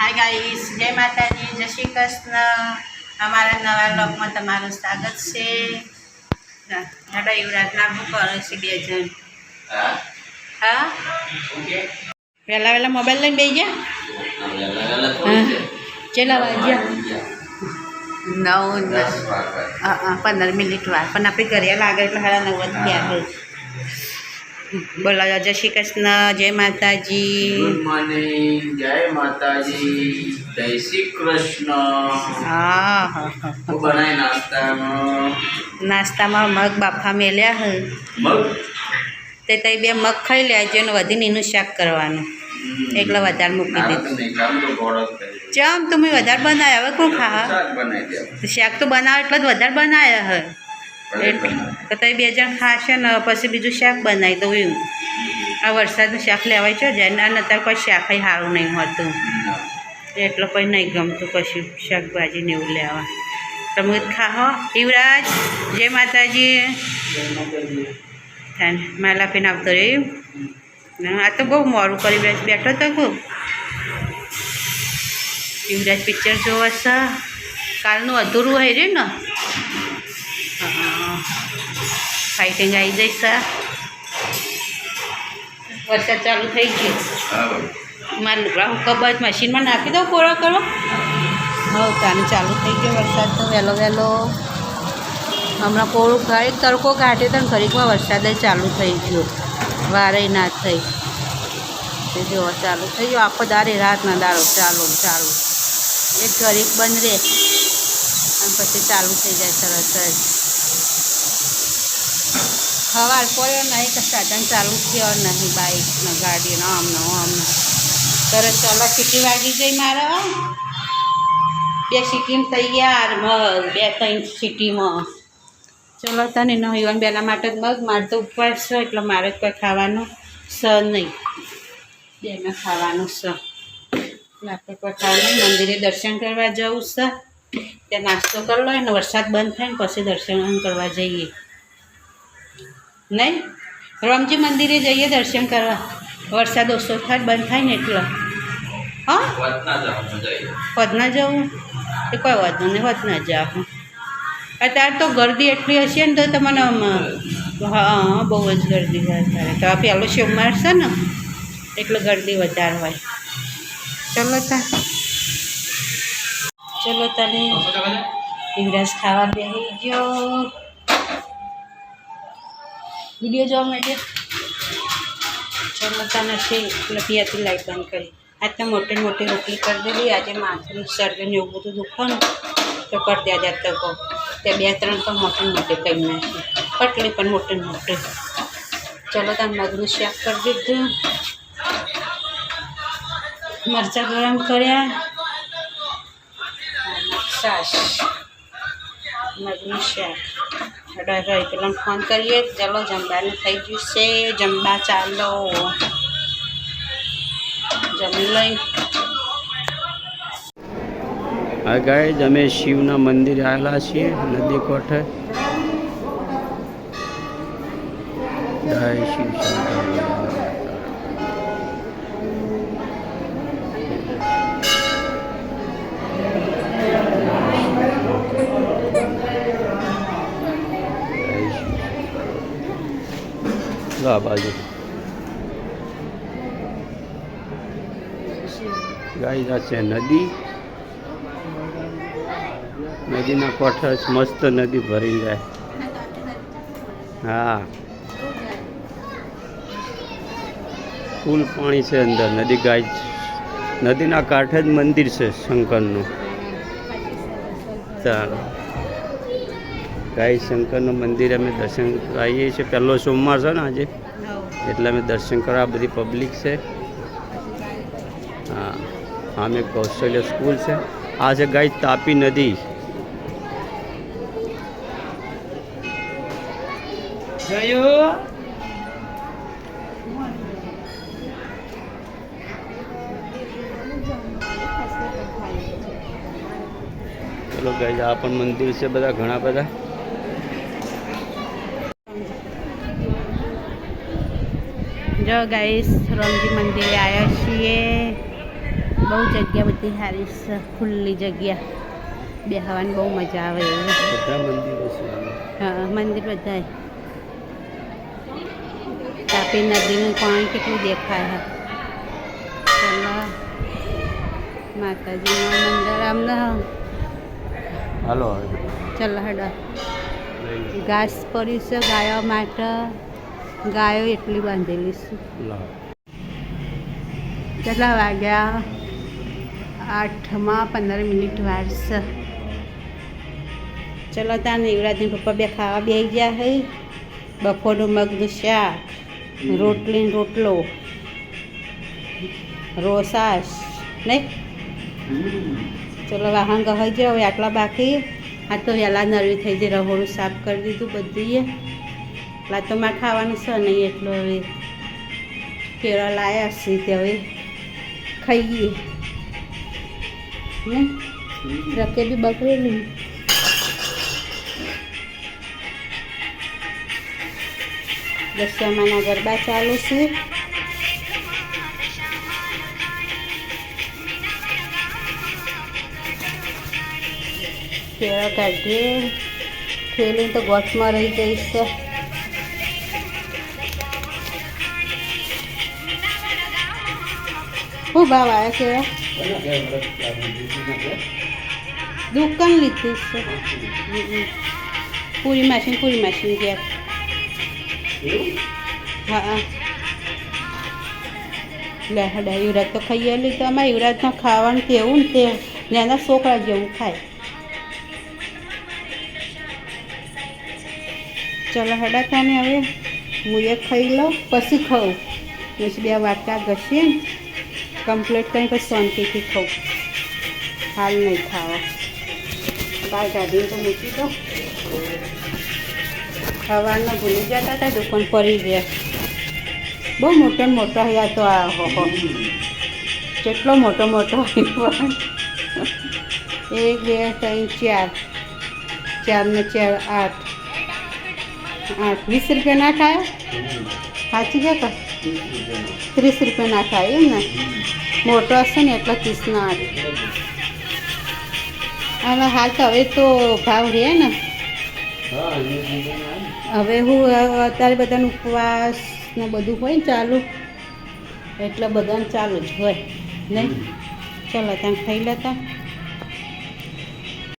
Hi guys, जय माता दी, जय श्री कृष्ण। हमारा नवा ब्लॉग में तमाરું स्वागत છે। હેડો યુવરાજના શું કરે છે બે જણ? હા વહેલા વહેલા મોબાઈલ લઈને બેસી ગયા? કેટલા વાગ્યા? 9 15 મિનિટ વાર, પણ આપણે ઘરે લાગે એટલે 9:30 ગયા હોય। बोला जय श्री कृष्ण, जय माताजी। गुड मॉर्निंग, जय माताजी, जय श्री कृष्ण। हाँ हाँ हाँ वो बनाए नाश्ता में मग बाफा मेल्या है। मग ते तई बे मग खाई लिया जो वधी नीनु शाक करवानुं एकला वधार मूकी दीधुं। चम तुमे वधार बनाया हवे कोण खा? शाक तो बनावे એટલે જ વધારે બનાયા હે तो तई बे जण खाशे ने पछी बीजुं शाक बनावी दઉં एवं। आ वरसादनुं शाक लेवाय छे जाने अत्यारे कोई शाक सारूं नहीं होतुं એટલે કોઈ નહીં ગમતું કશું શાકભાજી ને એવું લેવા। તમે ખાઓ યુવરાજ, જય માતાજી। માલા પીને આવતો રે। આ તો બહુ મોડું કરી બેઠો તો ખૂબ। યુવરાજ પિક્ચર જોવે છે, કાલનું અધૂરું હોય રે ને। फाइटिंग आई जई सा वरसाद चालू थई गयो। मार लुगड़ा कबाज मशीन में नाखी दो कोरा करो। हाँ ताने चालू थई गयो वरसाद तो वेलो वेलो हमणा कोरू घड़ी तड़को काटे तो घड़ीक में वरसाद चालू थई गयो, वारे ना थई जो चालू थई गयो। आखो दारे रात ना दारो चालू चालू एक घड़ीक बंद रहे पछी चालू थई जाए तरत ज। हवार पड़ो नहीं कि साधन चालू थयो नहीं, बाइक ने गाड़ी ने आम तरत चलो सीटी वागी गई मारा। बे सीटी में तैयार मग, 2-3 सीटी में चलो तने नहीवन बेला माटे मग मार तो उपवास छे એટલે मारे कोई खावानुं स नहीं, बेने खावानुं स એટલે આપણે કોઈ ખાવાનું મંદિરે दर्शन करवा जवुं छे। त्यां नास्तो कर लो ने वरसाद बंद थाय ने पछी दर्शन करवा जईए। नहीं रामजी मंदिरे जाइए दर्शन करवा, वरसाद ओछो थाय बंद थाय ने एटले। हाँ वधना जाऊँ तो कोई वांधो नहीं, वधना जाऊँ। अत्यारे तो गर्दी एटली हशे ने तो तमने हाँ बहु ज गर्दी होय अत्यारे तो आ पहेलो सोमवार छे ने एटले गर्दी वधारे होय। चलो तने युवराज खावा बेही गयो। वीडियो जो मैं चलो तने से लपिया थी लाइट बंद करी। आज तो मोटे मोटे रोटली कर देली। आज माथुं सर्दी ने एवुं बधुं दुखे ने तो कर दिया जाता को ते 2-3 तो मोटे मोटे करी नाखी, पटली पण मोटे मोटे। चलो तने मगनुं शाक कर दीधुं, मरचा गरम कर्या, छाश, मगनुं शाक। पेला फोन करिए चलो जमवा थी गयु से, जमवा चालो जमी लई। हाँ गाइस, अमे शिवना मंदिर आवेला छीए नदी कांठे। जय शिव शंकर। बाजू गाइस आ छे नदी, नदीना कांठे मस्त नदी भरी जाए। हाँ फूल पानी से अंदर नदी। गाइस नदीना कांठे ज मंदिर है शंकरनु। चलो गाइस शंकरनु मंदिर अमे दर्शन आવીએ છીએ। पहलो सोमवार है ने आज એટલે અમે દર્શન કરવા બધી પબ્લિક છે। हाँ आमे कौशल्य स्कूल से आ છે गाइस तापी नदी। चलो गाइस आ पण मंदिर से बधा घणा बधा। जो गाइस रामजी मंदिरे आया छीए। બહુ જગ્યા બધી સારી છે, ખુલ્લી જગ્યા બેસવાની બહુ મજા આવે એવું. બધા મંદિરો છે. હા મંદિર બધાય. તાપી નદીનું પાણી કેટલું દેખાય છે. ચલો માતાજીનું મંદિર અમને હાલો હવે ચલો હેડો. ઘાસ પડ્યું છે ગાયો માટે, ગાયો એટલી બાંધેલી છે. લાવ. કેટલા વાગ્યા? 8:15 વાર છે. ચલો ત્યાં યુવરાજની પપ્પા બે ખાવા બેસી ગયા છે. બપોરનું મગનું શાક, રોટલી ને રોટલો, રોસાસ નહીં. ચલો વાહન ગહાઈ જાય હવે આટલા બાકી. આ તો વહેલા નરવી થઈ જાય, રહોડું સાફ કરી દીધું બધીએ. એટલા તો મારે ખાવાનું છે નહીં એટલો હવે કેળા લાવ્યા છે તે હવે ખાઈએ ને. રકે બી બકરેલું. દશમાના ગરબા ચાલુ છે. કેળા કાઢીએ, થેલી તો ગોઠમાં રહી જઈશ. શું ભાવ આવ્યા કેળા? દુકાન લીધી છે. પૂરી માસી ગયા. હા લે હડા યુવરાજ તો ખાઈ લી. તો અમારે યુવરાજના ખાવાનું તેવું ને તે નાના છોકરા જેવું ખાય. ચલો હડા ખાને હવે હું એક ખાઈ લઉં પછી ખાઉં. પછી 2 વાટકા ઘસીએ ને કમ્પ્લીટ કંઈ પછી શાંતિથી ખાઉં. હાલ નહીં ખાવા. બહાર કાઢીને તો મૂકી દો. ખાવાનું ભૂલી જતા હતા, દુકાન પડી ગયા. બહુ મોટો ને મોટો હૈયા તો આ હો કેટલો મોટો 1 2 3 4 4 ને 4 8 20 રૂપિયા ના ખાય. સાચી છે કે 30 રૂપિયા ના ખાય એમ ને. મોટો હશે ને એટલે 30 ના 8. અને હાલ તો હવે તો ભાવ રહે ને. હવે હું અત્યારે બધાનો ઉપવાસ ને બધું હોય ને ચાલુ, એટલે બધાને ચાલુ જ હોય નહીં. ચલો ત્યાં ખાઈ લેતા.